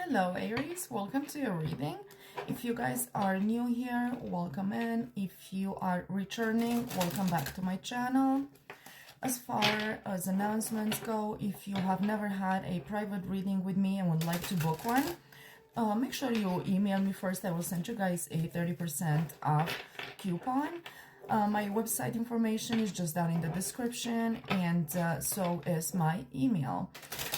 Hello Aries, welcome to your reading. If you guys are new here, welcome in. If you are returning, welcome back to my channel. As far as announcements go, if you have never had a private reading with me and would like to book one, make sure you email me first. I will send you guys a 30% off coupon. My website information is just down in the description, and so is my email.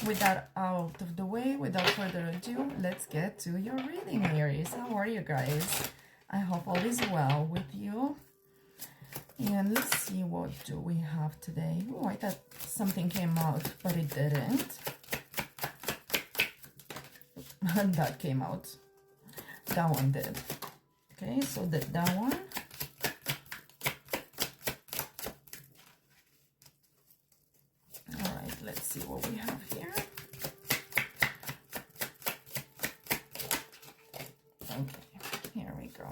With that out of the way, without further ado, let's get to your reading, Aries. How are you guys? I hope all is well with you. And let's see, what do we have today? Oh, I thought something came out, but it didn't. And that came out. That one did. Okay, so that one. Alright, let's see what we have here. Okay, here we go.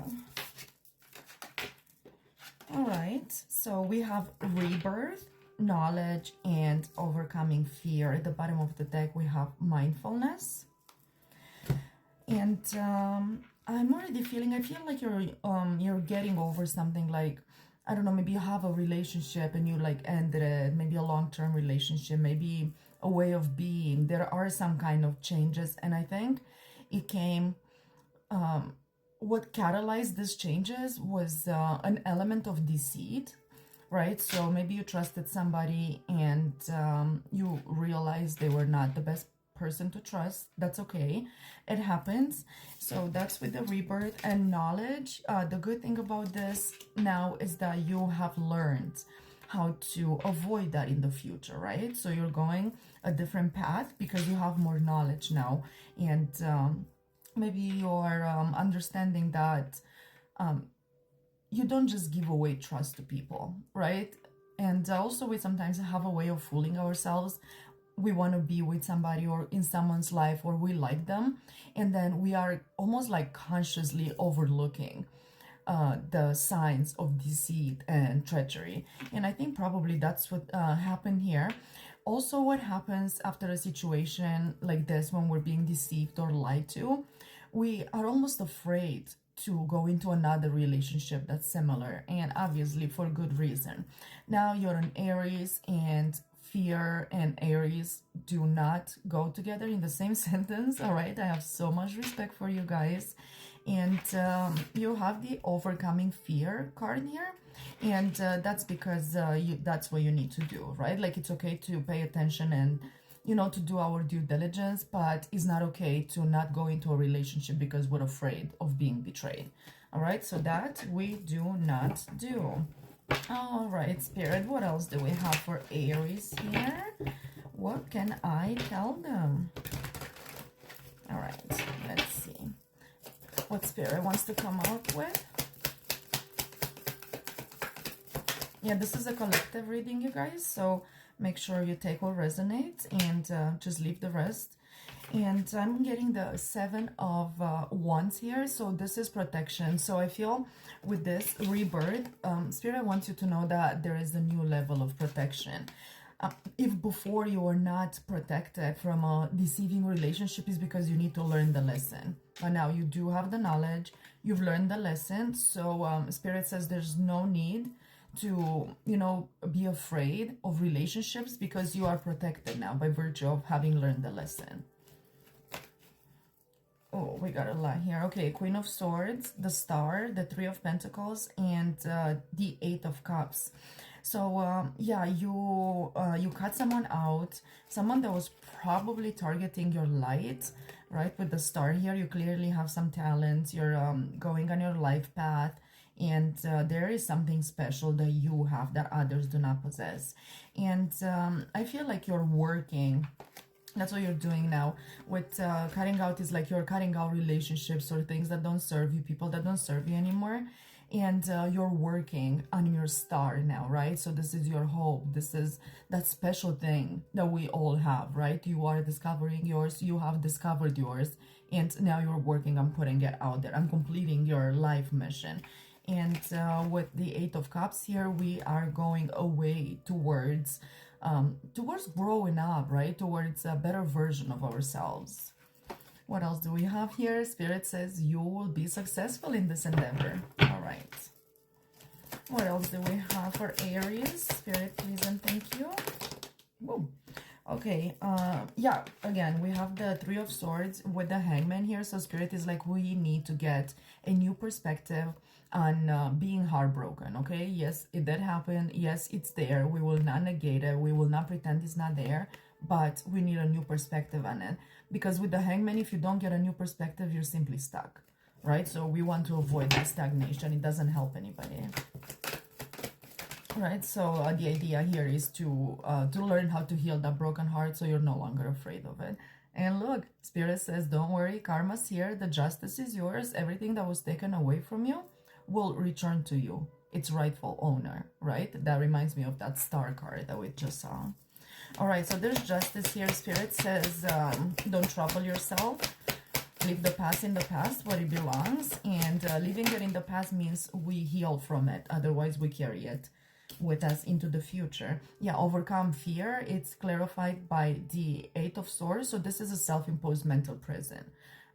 Alright, so we have rebirth, knowledge, and overcoming fear. At the bottom of the deck, we have mindfulness. And I'm already feeling, I feel like you're getting over something, like, I don't know, maybe you have a relationship and you like ended it, maybe a long-term relationship, maybe a way of being. There are some kind of changes, and I think it came, what catalyzed these changes was an element of deceit, right? So maybe you trusted somebody and you realized they were not the best person to trust. That's okay, it happens. So that's with the rebirth and knowledge. The good thing about this now is that you have learned how to avoid that in the future, right? So you're going a different path because you have more knowledge now, and maybe you're understanding that you don't just give away trust to people, right? And also we sometimes have a way of fooling ourselves. We want to be with somebody or in someone's life, or we like them, and then we are almost like consciously overlooking the signs of deceit and treachery. And I think probably that's what happened here. Also, what happens after a situation like this, when we're being deceived or lied to, we are almost afraid to go into another relationship that's similar, and obviously for good reason. Now you're an Aries, and fear and Aries do not go together in the same sentence. All right, I have so much respect for you guys. And you have the overcoming fear card here, and that's because that's what you need to do, right? Like, it's okay to pay attention and, you know, to do our due diligence, but it's not okay to not go into a relationship because we're afraid of being betrayed. All right, so that we do not do. All right, Spirit, what else do we have for Aries here? What can I tell them? All right, let's see what Spirit wants to come out with. Yeah, this is a collective reading, you guys, so make sure you take what resonates and just leave the rest. And I'm getting the 7 of Wands here, so this is protection. So I feel with this rebirth, Spirit wants you to know that there is a new level of protection. If before you were not protected from a deceiving relationship, is because you need to learn the lesson. But now you do have the knowledge, you've learned the lesson. So Spirit says there's no need to, you know, be afraid of relationships because you are protected now by virtue of having learned the lesson. Oh, we got a lot here. Okay, Queen of Swords, the Star, the 3 of Pentacles, and the 8 of Cups. So, yeah, you cut someone out, someone that was probably targeting your light, right? With the Star here, you clearly have some talent. You're going on your life path, and there is something special that you have that others do not possess. And I feel like you're working. That's what you're doing now with cutting out. Is like you're cutting out relationships or things that don't serve you, people that don't serve you anymore. And you're working on your star now, right? So this is your hope. This is that special thing that we all have, right? You are discovering yours. You have discovered yours. And now you're working on putting it out there and completing your life mission. And with the 8 of Cups here, we are going away towards growing up, right? Towards a better version of ourselves. What else do we have here? Spirit says you will be successful in this endeavor. All right. What else do we have for Aries? Spirit, please and thank you. Whoa. Okay, yeah, again, we have the Three of Swords with the Hangman here. So Spirit is like, we need to get a new perspective on being heartbroken, okay? Yes, it did happen. Yes, it's there. We will not negate it. We will not pretend it's not there. But we need a new perspective on it. Because with the Hangman, if you don't get a new perspective, you're simply stuck, right? So we want to avoid that stagnation. It doesn't help anybody. Right, so the idea here is to learn how to heal that broken heart so you're no longer afraid of it. And look, Spirit says, don't worry, karma's here, the justice is yours, everything that was taken away from you will return to you, its rightful owner, right? That reminds me of that star card that we just saw. All right, so there's justice here. Spirit says, don't trouble yourself. Leave the past in the past where it belongs. And leaving it in the past means we heal from it. Otherwise, we carry it with us into the future. Yeah, overcome fear. It's clarified by the Eight of Swords. So this is a self-imposed mental prison,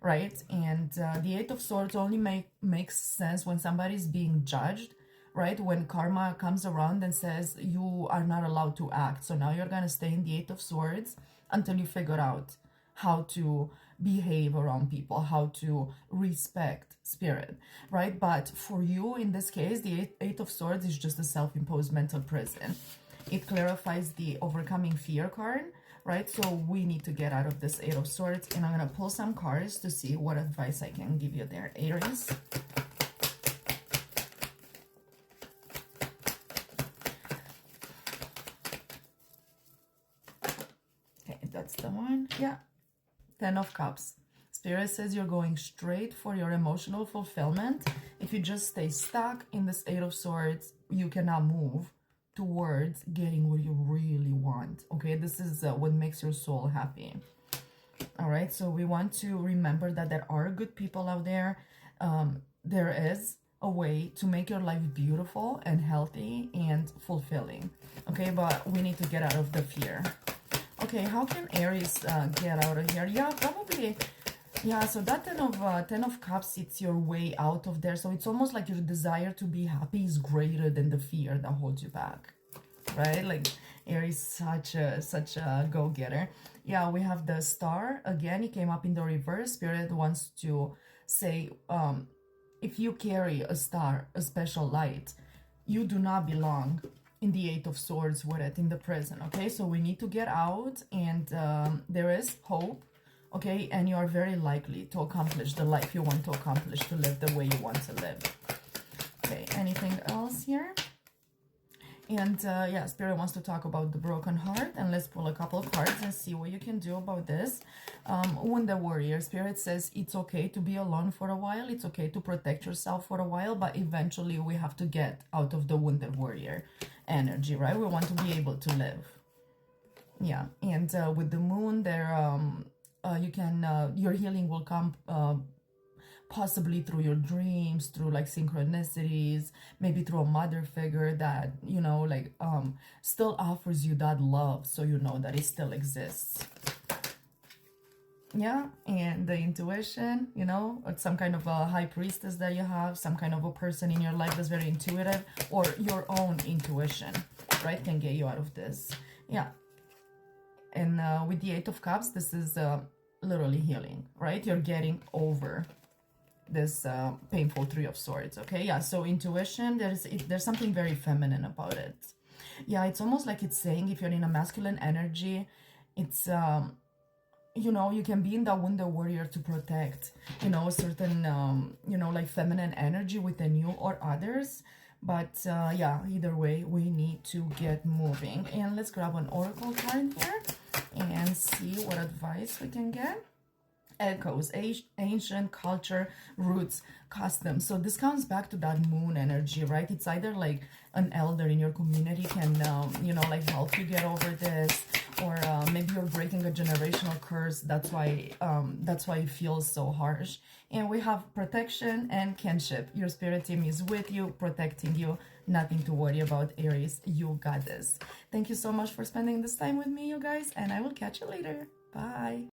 right? And the Eight of Swords only makes sense when somebody's being judged, right? When karma comes around and says you are not allowed to act. So now you're going to stay in the Eight of Swords until you figure out how to behave around people, how to respect Spirit, right? But for you, in this case, the Eight of Swords is just a self-imposed mental prison. It clarifies the overcoming fear card, right? So we need to get out of this Eight of Swords, and I'm going to pull some cards to see what advice I can give you there, Aries. Okay, that's the one. Yeah. Ten of Cups. Spirit says you're going straight for your emotional fulfillment. If you just stay stuck in this Eight of Swords, you cannot move towards getting what you really want. Okay, this is what makes your soul happy. All right, so we want to remember that there are good people out there. There is a way to make your life beautiful and healthy and fulfilling. Okay, but we need to get out of the fear. Okay, how can Aries get out of here? Yeah, probably. Yeah, so that Ten of Cups, it's your way out of there. So it's almost like your desire to be happy is greater than the fear that holds you back, right? Like Aries, such a go-getter. Yeah, we have the Star again. It came up in the reverse. Spirit wants to say, if you carry a star, a special light, you do not belong in the Eight of Swords with it in the prison. Okay, so we need to get out, and there is hope. Okay, and you are very likely to accomplish the life you want to accomplish, to live the way you want to live. Okay, anything else here? And yeah, Spirit wants to talk about the broken heart, and let's pull a couple of cards and see what you can do about this. Wounded Warrior. Spirit says it's okay to be alone for a while. It's okay to protect yourself for a while, but eventually we have to get out of the Wounded Warrior energy, right? We want to be able to live. Yeah, and with the Moon there, you can your healing will come possibly through your dreams, through like synchronicities, maybe through a mother figure that, you know, like still offers you that love, so you know that it still exists. Yeah, and the intuition, you know, or some kind of a high priestess that you have, some kind of a person in your life that's very intuitive, or your own intuition, right, can get you out of this. Yeah. And with the Eight of Cups, this is literally healing, right? You're getting over this painful Three of Swords, okay? Yeah, so intuition, there's something very feminine about it. Yeah, it's almost like it's saying if you're in a masculine energy, it's, you know, you can be in that Wounded Warrior to protect, you know, a certain, you know, like feminine energy within you or others. But yeah, either way, we need to get moving. And let's grab an oracle card here and see what advice we can get. Echoes, ancient culture, roots, customs. So this comes back to that Moon energy, right? It's either like an elder in your community can, you know, like help you get over this, or maybe you're breaking a generational curse. That's why it feels so harsh. And we have protection and kinship. Your spirit team is with you, protecting you. Nothing to worry about, Aries. You got this. Thank you so much for spending this time with me, you guys, and I will catch you later. Bye.